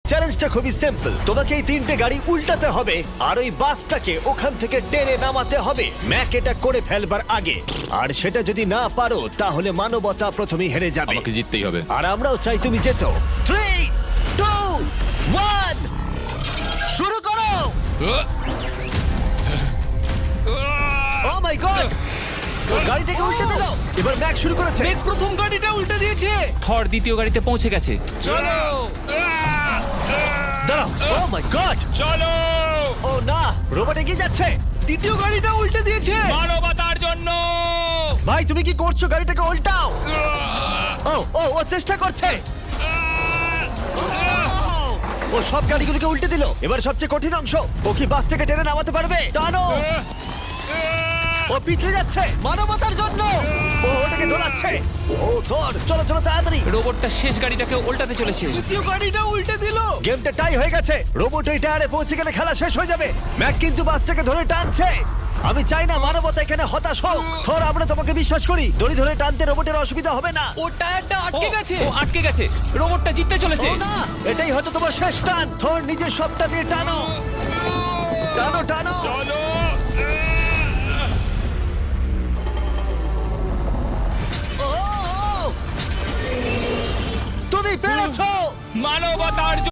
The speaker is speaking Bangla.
চ্যালেঞ্জটা খুবই সিম্পল। তোমাকে এই তিনটে গাড়ি উল্টাতে হবে আর ওই বাসটাকে ওখান থেকে টেনে নামাতে হবে ম্যাক এটা করে ফেলবার আগে। আর সেটা যদি না পারো তাহলে মানবতা প্রথমেই হেরে যাবে। আমাকে জিততেই হবে। আর আমরাও চাই তুমি যেতো। 3, 2, 1 শুরু করো। ও মাই গড, গাড়িটাকে উল্টে দিল। এবার ম্যাক শুরু করেছে। মেঘ প্রথম গাড়িটা উল্টে দিয়েছে। থর দ্বিতীয় গাড়িতে পৌঁছে গেছে। চলো দাঁড়াও, ও মাই গড, চলো ও না, রোবট এগিয়ে যাচ্ছে। দ্বিতীয় গাড়িটা উল্টে দিয়েছে। মানবতার জন্য। ভাই তুমি কি করছো? গাড়িটাকে উল্টাও। ও ও ও চেষ্টা করছে। ও সব গাড়িগুলোকে উল্টে দিল। এবার সবচেয়ে কঠিন অংশ, ও কি বাস থেকে টেনে নামাতে পারবে? টানো। ও পিছলে যাচ্ছে মানবতার জন্য। ও ওটাকে দোলাচ্ছে। ও ধর, চলো চলো তাড়াতাড়ি। রোবটটা শেষ গাড়িটাকে উল্টাতে চলেছে। দ্বিতীয় গাড়িটা উল্টে দিল। গেমটা টাই হয়ে গেছে। রোবট ওই টায়ারে পৌঁছে গেলে খেলা শেষ হয়ে যাবে। ম্যাক কিন্তু বাসটাকে ধরে টানছে। আমি চাই না মানবতা এখানে হতাশ হোক। থর, আমরা তোমাকে বিশ্বাস করি। দড়ি ধরে টানতে রোবটের অসুবিধা হবে না। ও টায়ারটা আটকে গেছে। ও আটকে গেছে। রোবটটা জিততে চলেছে। ও না, এটাই হয়তো তোমার শেষ টান। থর নিজের সবটা দিয়ে টানো, টানো টানো। চলো